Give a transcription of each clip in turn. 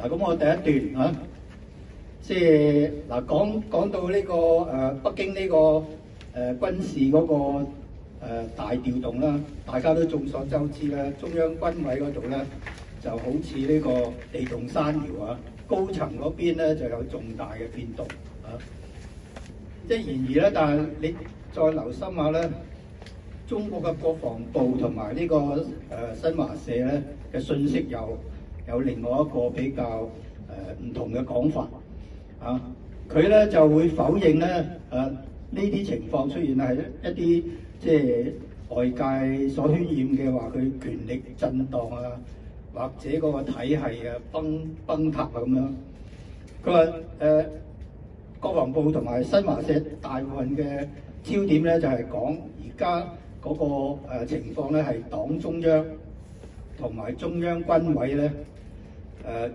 嗱，咁我第一段即係嗱講到呢個北京呢個軍事嗰個大調動啦，大家都眾所周知啦，中央軍委嗰度咧就好似呢個地動山搖啊，高層嗰邊咧就有重大嘅變動即係然而咧，但係你再留心下咧，中國嘅國防部同埋呢個新華社咧嘅信息有另外一個比較唔同嘅講法佢咧就會否認咧呢啲情況出現係一啲即係外界所渲染嘅話，佢權力震盪或者嗰個體系崩塌咁樣。佢話國防部同埋新華社大部分嘅焦點咧就係講而家嗰個情況咧係黨中央同埋中央軍委咧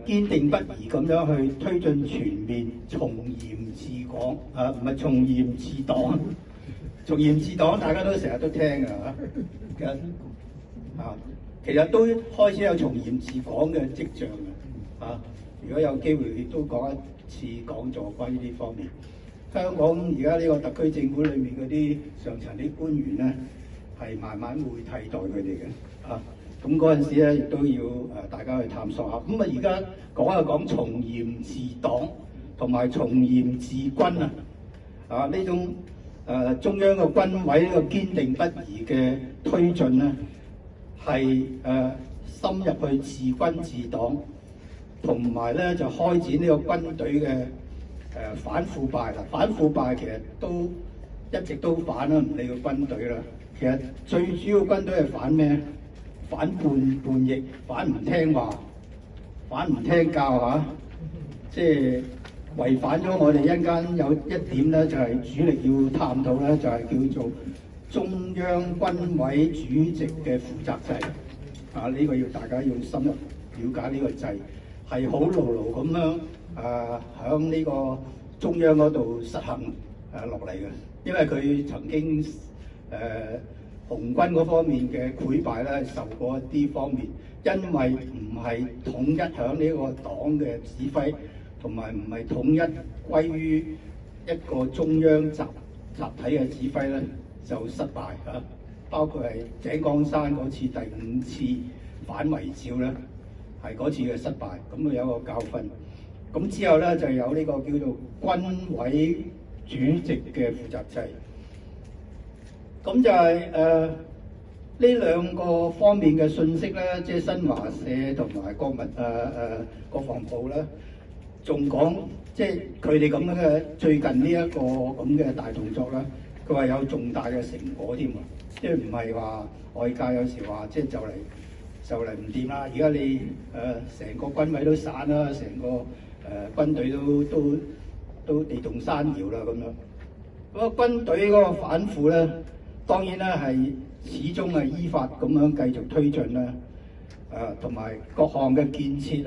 堅定不移咁樣去推進全面從嚴治港唔係從嚴治黨，從嚴治黨大家都成日都聽㗎其實都開始有從嚴治港嘅跡象如果有機會亦都講一次講座關於呢方面。香港而家呢個特區政府裏面嗰啲上層啲官員咧，係慢慢會替代佢哋嘅咁嗰陣時咧，亦都要大家去探索下。咁而家講從嚴治黨同埋從嚴治軍呢種中央嘅軍委呢個堅定不移嘅推進咧，係深入去治軍治黨，同埋咧就開展呢個軍隊嘅反腐敗啦。反腐敗其實都一直都反啦，唔理個軍隊啦。其實最主要軍隊係反咩？反叛逆，反唔聽話，反唔聽教即係違反咗我哋一陣間有一點咧，就係主力要探討咧，就係叫做中央軍委主席嘅負責制呢個要大家要深入了解呢個制，係好牢牢咁樣響呢個中央嗰度實行落嚟嘅，因為佢曾經紅軍嗰方面嘅潰敗咧，受過一啲方面，因為唔係統一響呢個黨嘅指揮，同埋唔係統一歸於一個中央集體嘅指揮咧，就失敗包括係井岡山嗰次第5次反圍剿咧，係嗰次嘅失敗，咁有一個教訓。咁之後咧就有呢個叫做軍委主席嘅負責制。咁就係呢兩個方面嘅信息咧，即係新華社同埋國防部咧，仲講即係佢哋咁樣嘅最近呢一個咁嘅大動作啦，佢話有重大嘅成果添即係唔係話外界有時話即係就嚟唔掂啦。而家你成個軍委都散啦，成個軍隊都地動山搖啦咁樣。嗰個軍隊嗰個反腐咧，當然咧係始終係依法咁樣繼續推進啦，同埋各項嘅建設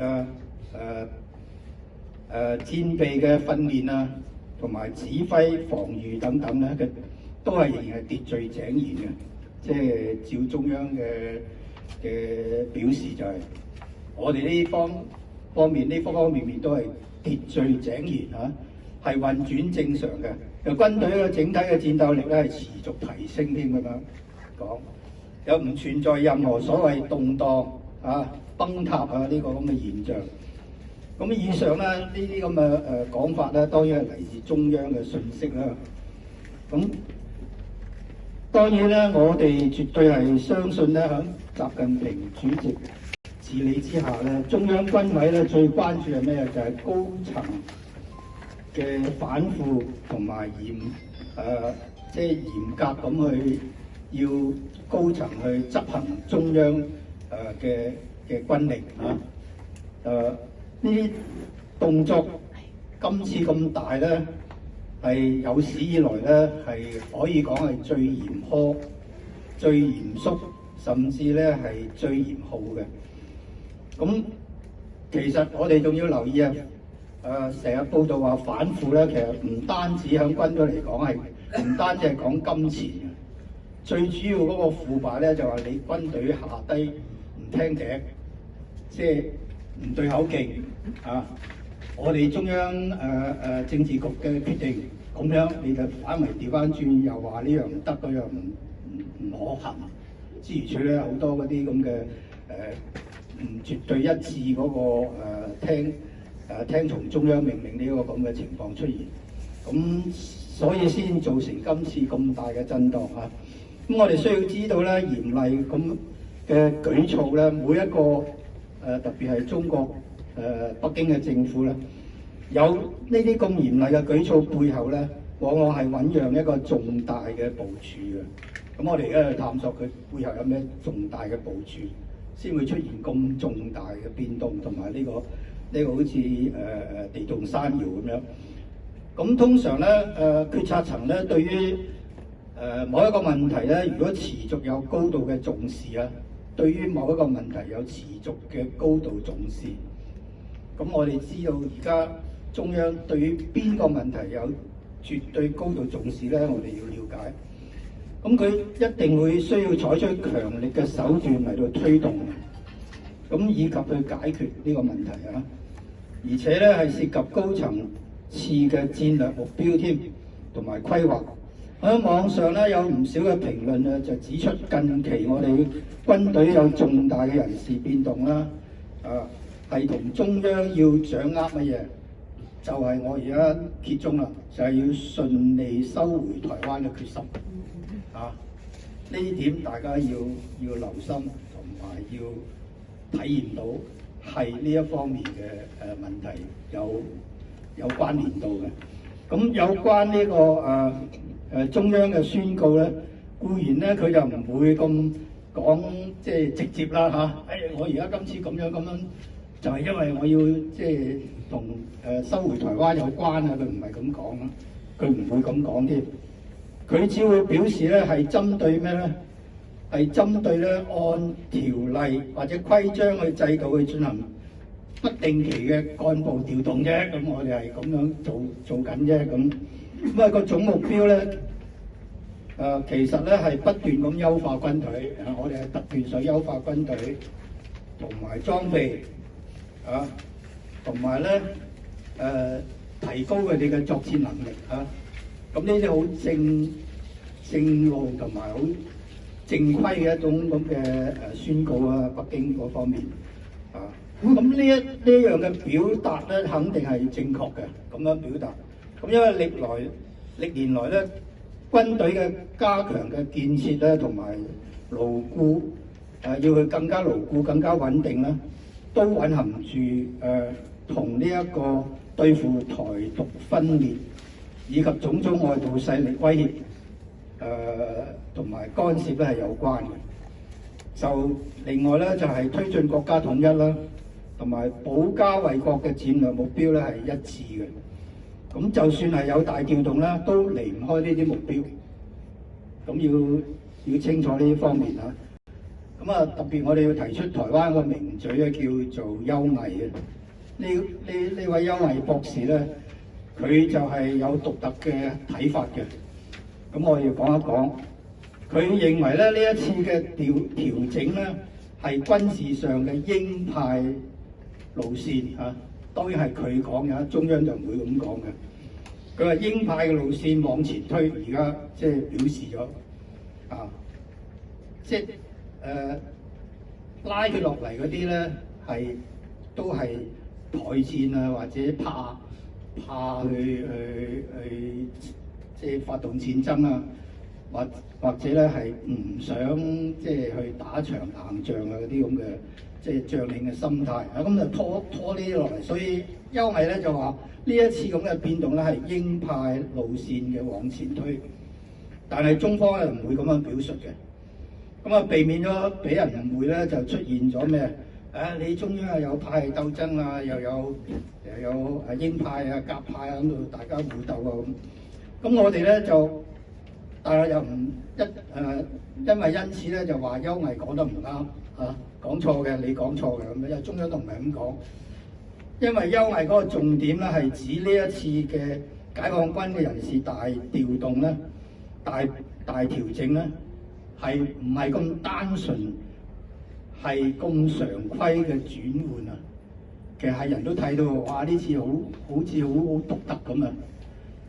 戰備嘅訓練同埋指揮防禦等等咧嘅，都係仍然係秩序井然嘅。即係照中央嘅表示就係、是，我哋呢方面都係秩序井然係運轉正常嘅。軍隊嘅整體嘅戰鬥力咧係持續提升添咁樣講，又唔存在任何所謂動盪崩塌呢個咁嘅現象。咁以上咧呢啲咁嘅講法咧，當然係嚟自中央嘅信息啦。咁當然咧，我哋絕對係相信咧，喺習近平主席治理之下咧，中央軍委咧最關注係咩？就係高層嘅反腐同埋即係嚴格咁去要高層去執行中央嘅軍令呢啲動作今次咁大咧，係有史以來咧係可以講係最嚴苛、最嚴肅，甚至咧係最嚴酷嘅。咁其實我哋仲要留意成日報道話反腐咧，其實唔單止喺軍隊嚟講係唔單止係講金錢嘅，最主要嗰個腐敗咧就係你軍隊下低唔聽笛，即係唔對口徑，啊，我哋中央政治局嘅決定咁樣，你就反為調翻轉，又話呢樣唔得，嗰樣唔可行，諸如此類好多嗰啲咁嘅唔絕對一致嗰、個聽從中央命令呢個咁嘅情況出現，咁所以先造成今次咁大嘅震盪啊！咁我哋需要知道咧，嚴厲咁嘅舉措咧，每一個特別係中國北京嘅政府咧，有呢啲咁嚴厲嘅舉措背後咧，往往係醖釀一個重大嘅部署嘅。咁我哋而家去探索佢背後有咩重大嘅部署，先會出現咁重大嘅變動，同埋呢個好似地動山搖咁樣。咁通常咧決策層咧對於某一個問題咧，如果持續有高度嘅重視啊，對於某一個問題有持續嘅高度重視，咁我哋知道而家中央對於邊個問題有絕對高度重視咧，我哋要了解。咁佢一定會需要採取強力嘅手段嚟到推動，咁以及去解決呢個問題啊！而且咧係涉及高層次嘅戰略目標添，同埋規劃。喺網上咧有唔少嘅評論咧，就指出近期我哋軍隊有重大嘅人事變動啦，係同中央要掌握乜嘢？就係我而家揭盅啦，就係要順利收回台灣嘅決心。呢點大家要留心，同埋要體驗到係呢一方面嘅問題有關聯度嘅。咁有關呢個中央嘅宣告咧，固然咧佢就唔會咁講即係直接啦嚇。我而家今次咁樣就係因為我要即係同收回台灣有關啊，佢唔係咁講啦，佢唔會咁講添。佢只會表示咧係針對咩咧？係針對咧按條例或者規章嘅制度去進行不定期嘅幹部調動啫。咁我哋係咁樣做緊啫。咁啊個總目標咧其實咧係不斷咁優化軍隊。我哋係不斷想優化軍隊同埋裝備同埋咧提高佢哋嘅作戰能力咁呢啲好正路同埋好正規嘅一種咁嘅宣告啊，北京嗰方面咁呢樣嘅表達咧，肯定係正確嘅咁樣表達。咁因為歷年來咧，軍隊嘅加強嘅建設咧，同埋牢固要去更加牢固、更加穩定咧，都蘊含住同呢一個對付台獨分裂以及種種外部勢力威脅同埋干涉咧係有關嘅。就另外咧就係推進國家統一啦，同埋保家衛國嘅戰略目標咧係一致嘅。咁就算係有大調動啦，都離唔開呢啲目標。咁要清楚呢方面啊。咁特別我哋要提出台灣個名嘴咧，叫做邱毅嘅。呢位邱毅博士咧，佢就係有獨特嘅睇法嘅。咁我要講一講，佢認為咧呢一次嘅調整咧係軍事上嘅鷹派路線當然係佢講嘅，中央就唔會咁講嘅。佢話鷹派嘅路線往前推，而家即係表示咗即係拉佢落嚟嗰啲咧都係台戰啊，或者怕去即係發動戰爭啊，或者咧係唔想即係去打場硬仗啊嗰啲咁嘅即係將領嘅心態咁就拖呢啲落嚟。所以邱毅咧就話呢一次咁嘅變動咧係鷹派路線嘅往前推，但係中方係唔會咁樣表述嘅。咁避免咗俾人誤會咧，就出現咗咩？你中央有派系鬥爭啊，又有鷹派啊、鴿派啊，咁度大家互鬥啊咁。咁我哋咧就，但係又唔因為因此咧就話邱毅講得唔啱講錯嘅，你講錯嘅咁樣，因為中央都唔係咁講。因為邱毅嗰個重點咧係指呢一次嘅解放軍嘅人事大調動咧、大調整咧。係唔係咁單純，係咁常規嘅轉換其實係人都睇到，哇！呢次好似好獨特咁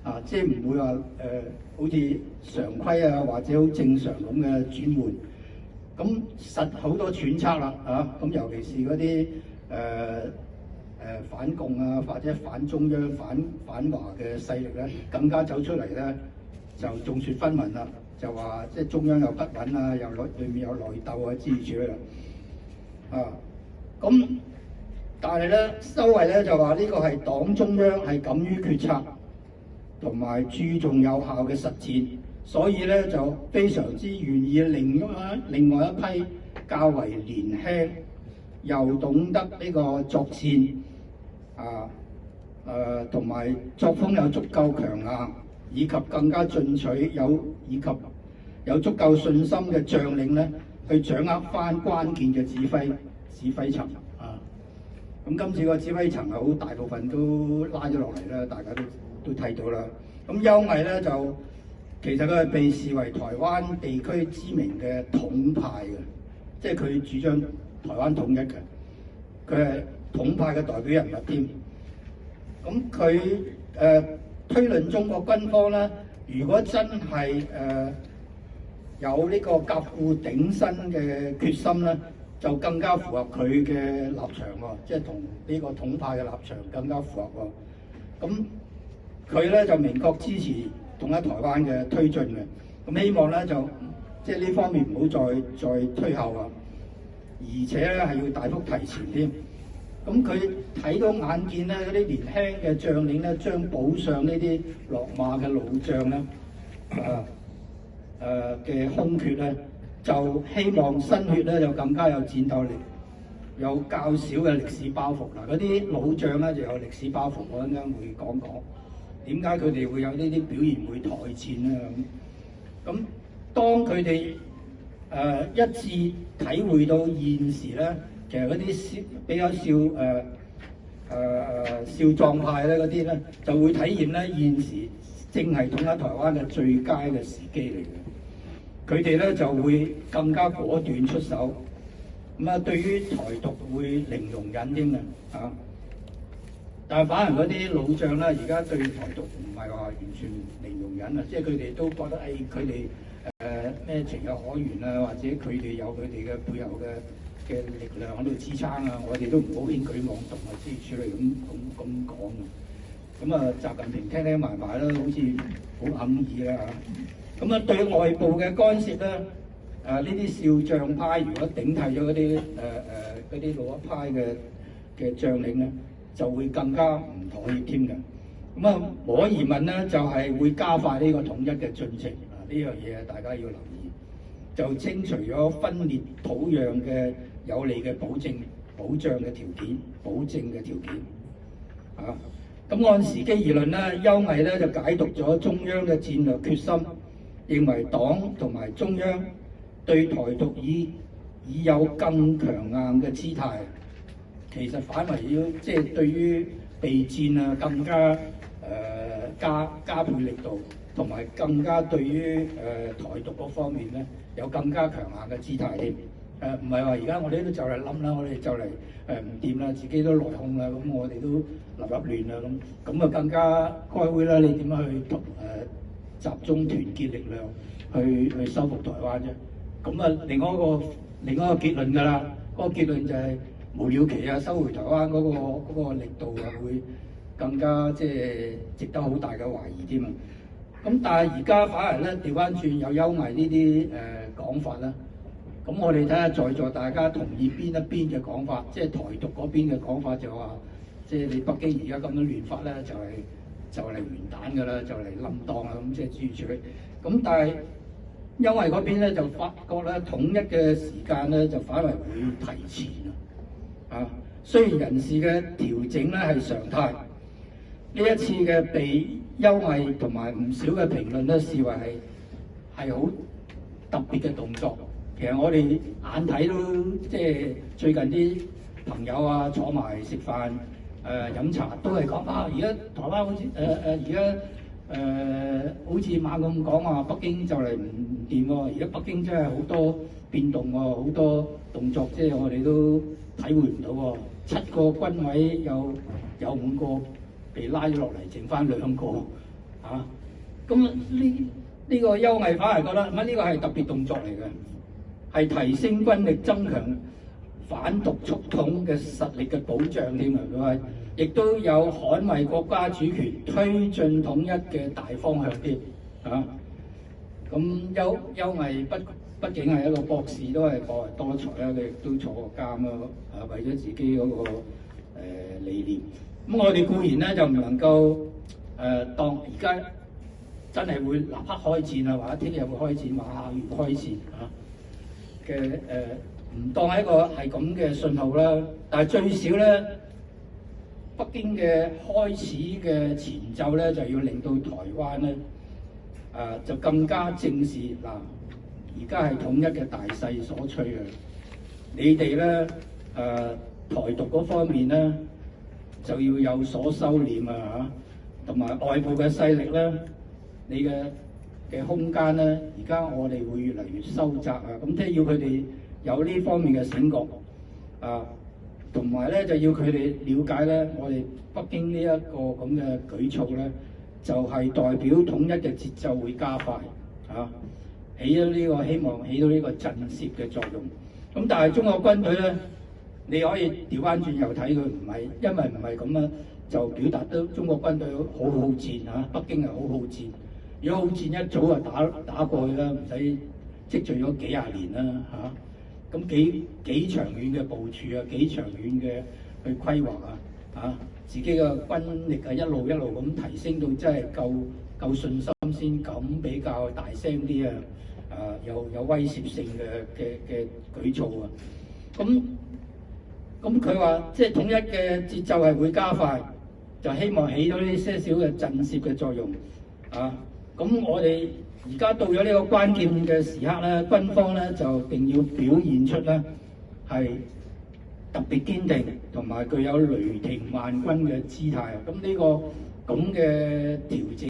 啊！即係唔會話好似常規啊或者好正常咁嘅轉換。咁實好多揣測啦咁尤其是嗰啲反共啊或者反中央、反華嘅勢力咧，更加走出嚟咧，就眾說紛紜啦，就話即係中央又不穩啊，又裏面有內鬥啊之類之類啦。咁但係咧，修慧咧就話呢個係黨中央係敢於決策同埋注重有效嘅實踐，所以咧就非常之願意另外一批較為年輕又懂得呢個作戰同埋作風有足夠強硬，以及更加進取以及有足夠信心嘅將領咧，去掌握翻關鍵嘅指揮層咁今次個指揮層好大部分都拉咗落嚟啦，大家都睇到啦。咁邱毅咧就其實佢係被視為台灣地區知名嘅統派嘅，即係佢主張台灣統一嘅，佢係統派嘅代表人物添。咁佢推論中國軍方咧，如果真係有呢個革副鼎新嘅決心咧，就更加符合佢嘅立場喎，即係同呢個統派嘅立場更加符合喎。咁佢咧就明確支持統一台灣嘅推進嘅，咁希望咧就即係呢方面唔好再推後啊，而且咧係要大幅提前添。咁佢睇到眼見咧嗰啲年輕嘅將領咧，將補上呢啲落馬嘅老將咧嘅空缺咧，就希望新血咧就更加有戰鬥力，有較少嘅歷史包袱。嗱，嗰啲老將咧就有歷史包袱，我陣間會講講點解佢哋會有呢啲表現會台前咧咁。當佢哋一致體會到現時咧，其實嗰啲比較少壯派咧嗰啲咧，就會體驗咧現時正係統一台灣嘅最佳嘅時機嚟嘅。佢哋咧就會更加果斷出手，咁對於台獨會零容忍添嘅但係反而嗰啲老將咧，而家對台獨唔係話完全零容忍啊，即係佢哋都覺得佢哋咩情有可原啊，或者佢哋有佢哋嘅背後嘅力量喺度支撐啊，我哋都唔好輕舉妄動啊，諸如此類咁講嘅。咁習近平聽埋啦，好似好哽耳啦咁對外部嘅干涉咧，呢啲少將派如果頂替咗嗰啲老一派嘅將領咧，就會更加唔妥協添嘅。咁無可疑問咧，就係會加快呢個統一嘅進程呢樣嘢大家要留意，就清除咗分裂土壤嘅有利嘅保證嘅條件咁按時機而論咧，邱毅咧就解讀咗中央嘅戰略決心，認為黨同埋中央對台獨已有更強硬嘅姿態，其實反為要即係對於備戰更加加倍力度，同埋更加對於台獨嗰方面咧有更加強硬嘅姿態添。唔係話而家我哋都就嚟冧啦，我哋就嚟唔掂啦，自己都內訌啦，咁我哋都立亂啦，咁更加開會啦，你點樣去集中團結力量去收復台灣啫？咁另外一個結論㗎啦，嗰個結論就係無了期收回台灣嗰個力度會更加即係值得好大嘅懷疑添啊！咁但係而家反而咧調翻轉有邱毅呢啲講法啦。咁我哋睇下在座大家同意邊一邊嘅講法，即係台獨嗰邊嘅講法就話，即係你北京而家咁樣亂發咧，就嚟完蛋㗎啦，就嚟冧檔啦，咁即係諸如此類。咁但係因為嗰邊咧就發覺咧統一嘅時間咧就反為會提前雖然人事嘅調整咧係常態，呢一次嘅被邱毅同埋唔少嘅評論咧視為係好特別嘅動作。其實我哋眼睇都即係最近啲朋友坐埋食飯飲茶都係講而家台灣好似而家好似猛咁講話北京就嚟唔掂喎，而家北京真係好多變動喎，好多動作即係我哋都體會唔到喎。7個軍位有5個被拉咗落嚟，剩翻2個嚇。咁呢個邱毅反而覺得呢個係特別動作嚟嘅，係提升軍力、增強反獨促統嘅實力嘅保障添啊！佢話亦都有捍衛國家主權、推進統一嘅大方向添嚇。咁邱毅畢竟係一個博士，都係博學多才啦，佢亦都坐過監啦，為咗自己嗰個理念。咁我哋固然咧就唔能夠當而家真係會立刻開戰啊，或者聽日會開戰，話下月開戰嘅唔當係一個係咁嘅信號啦。但係最少咧，北京嘅開始嘅前奏咧，就要令到台灣咧就更加正視嗱。而家係統一嘅大勢所趨啊！你哋咧台獨嗰方面咧就要有所收斂啊嚇，同埋外部嘅勢力咧，你嘅空間咧，而家我哋會越嚟越收窄啊！咁即係要佢哋有呢方面嘅醒覺啊，同埋咧就要佢哋了解咧，我哋北京呢一個咁嘅舉措咧，就係代表統一嘅節奏會加快啊！希望起到呢個震懾嘅作用。咁但係中國軍隊咧，你可以調翻轉又睇佢唔係，因為唔係咁啊，就表達到中國軍隊好好戰嚇，北京係好好戰。如果好戰一早就打過去啦，唔使積聚咗幾廿年啦嚇。咁幾長遠嘅部署啊，幾長遠嘅去規劃啊嚇，自己嘅軍力啊一路咁提升到真係夠信心先敢比較大聲啲啊！有威懾性嘅舉措啊！咁佢話即係統一嘅節奏係會加快，就希望起到呢些少嘅震懾嘅作用啊！咁我哋而家到咗呢個關鍵嘅時刻咧，軍方咧就一定要表現出咧係特別堅定同埋具有雷霆萬鈞嘅姿態啊！咁呢個咁嘅調整。